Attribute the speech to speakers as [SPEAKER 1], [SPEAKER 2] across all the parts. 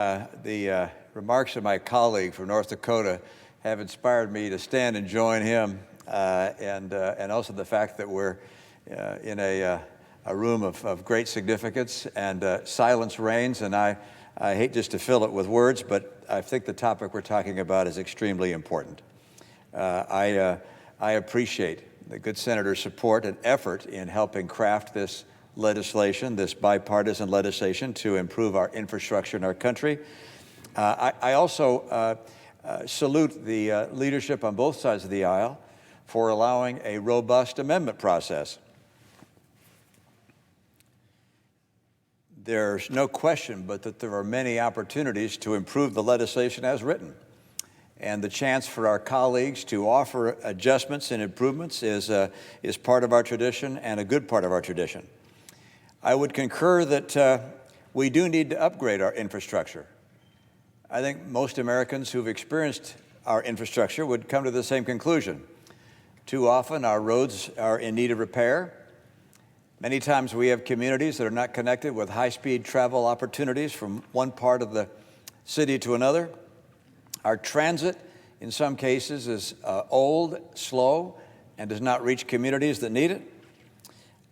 [SPEAKER 1] The remarks of my colleague from North Dakota have inspired me to stand and join him, and also the fact that we're in a room of great significance, and silence reigns, and I hate just to fill it with words, but I think the topic we're talking about is extremely important. I appreciate the good senator's support and effort in helping craft this legislation, this bipartisan legislation to improve our infrastructure in our country. I also salute the leadership on both sides of the aisle for allowing a robust amendment process. There's no question but that there are many opportunities to improve the legislation as written. And the chance for our colleagues to offer adjustments and improvements is part of our tradition, and a good part of our tradition. I would concur that we do need to upgrade our infrastructure. I think most Americans who've experienced our infrastructure would come to the same conclusion. Too often our roads are in need of repair. Many times we have communities that are not connected with high-speed travel opportunities from one part of the city to another. Our transit, in some cases, is old, slow, and does not reach communities that need it.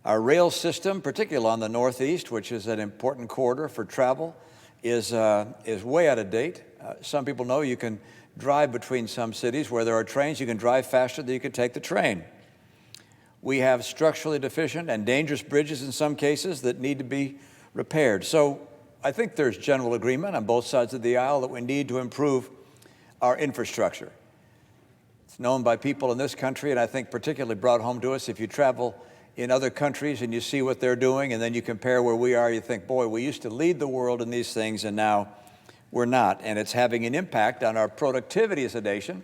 [SPEAKER 1] Our rail system, particularly on the Northeast, which is an important corridor for travel, is way out of date. Some people know you can drive between some cities where there are trains. You can drive faster than you can take the train. We have structurally deficient and dangerous bridges in some cases that need to be repaired. So I think there's general agreement on both sides of the aisle that we need to improve our infrastructure. It's known by people in this country, and I think particularly brought home to us if you travel in other countries and you see what they're doing, and then you compare where we are, you think, boy, we used to lead the world in these things, and now we're not. And it's having an impact on our productivity as a nation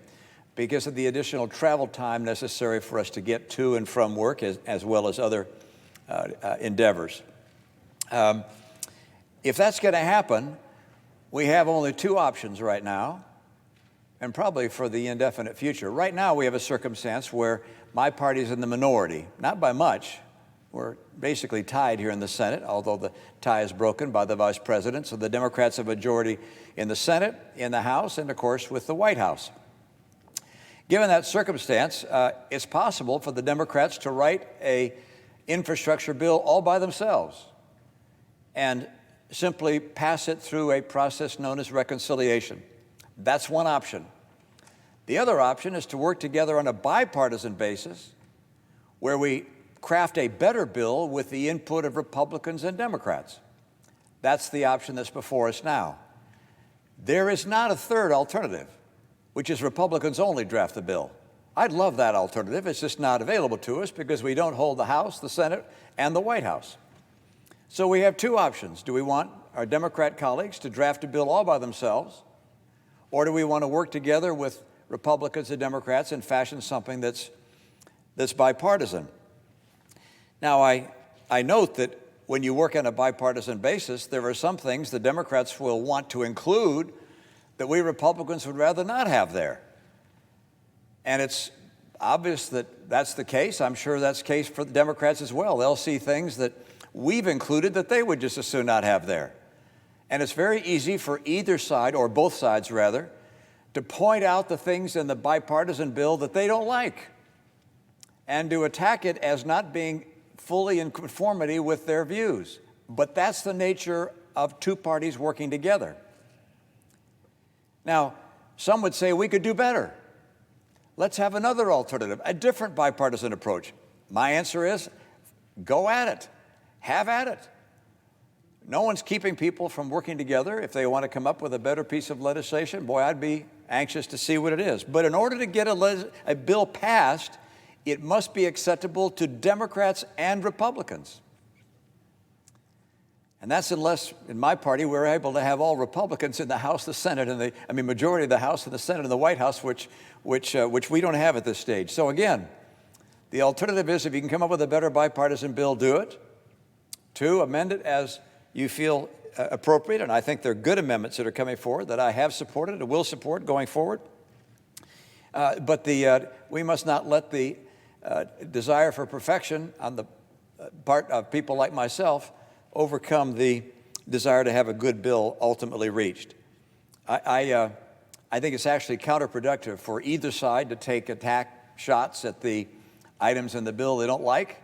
[SPEAKER 1] because of the additional travel time necessary for us to get to and from work, as well as other endeavors. If that's going to happen, we have only two options right now, and probably for the indefinite future. Right now, we have a circumstance where my party is in the minority, not by much. We're basically tied here in the Senate, although the tie is broken by the vice president. So the Democrats have a majority in the Senate, in the House, and of course with the White House. Given that circumstance, it's possible for the Democrats to write an infrastructure bill all by themselves and simply pass it through a process known as reconciliation. That's one option. The other option is to work together on a bipartisan basis where we craft a better bill with the input of Republicans and Democrats. That's the option that's before us now. There is not a third alternative, which is Republicans only draft the bill. I'd love that alternative. It's just not available to us because we don't hold the House, the Senate, and the White House. So we have two options. Do we want our Democrat colleagues to draft a bill all by themselves, or do we want to work together with Republicans and Democrats and fashion something that's bipartisan? Now, I note that when you work on a bipartisan basis, there are some things the Democrats will want to include that we Republicans would rather not have there. And it's obvious that that's the case. I'm sure that's the case for the Democrats as well. They'll see things that we've included that they would just as soon not have there. And it's very easy for either side, or both sides rather, to point out the things in the bipartisan bill that they don't like and to attack it as not being fully in conformity with their views. But that's the nature of two parties working together. Now, some would say we could do better. Let's have another alternative, a different bipartisan approach. My answer is, go at it. Have at it. No one's keeping people from working together. If they want to come up with a better piece of legislation, boy, I'd be anxious to see what it is. But in order to get a bill passed, it must be acceptable to Democrats and Republicans. And that's unless, in my party, we're able to have all Republicans in the House, the Senate, and majority of the House and the Senate and the White House, which we don't have at this stage. So again, the alternative is, if you can come up with a better bipartisan bill, do it. Two, amend it as you feel appropriate, and I think they're good amendments that are coming forward that I have supported and will support going forward. But we must not let the desire for perfection on the part of people like myself overcome the desire to have a good bill ultimately reached. I think it's actually counterproductive for either side to take attack shots at the items in the bill they don't like.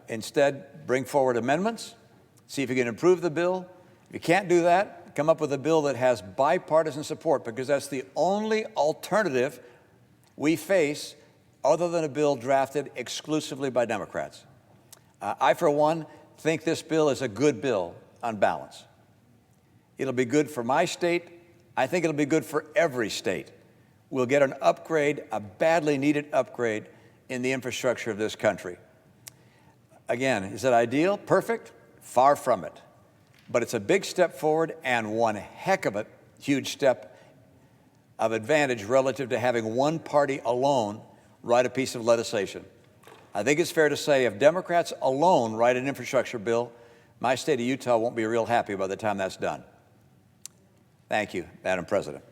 [SPEAKER 1] Instead, bring forward amendments, see if you can improve the bill. If you can't do that, come up with a bill that has bipartisan support, because that's the only alternative we face other than a bill drafted exclusively by Democrats. I, for one, think this bill is a good bill on balance. It'll be good for my state. I think it'll be good for every state. We'll get an upgrade, a badly needed upgrade in the infrastructure of this country. Again, is it ideal? Perfect? Far from it. But it's a big step forward and one heck of a huge step of advantage relative to having one party alone write a piece of legislation. I think it's fair to say if Democrats alone write an infrastructure bill, my state of Utah won't be real happy by the time that's done. Thank you, Madam President.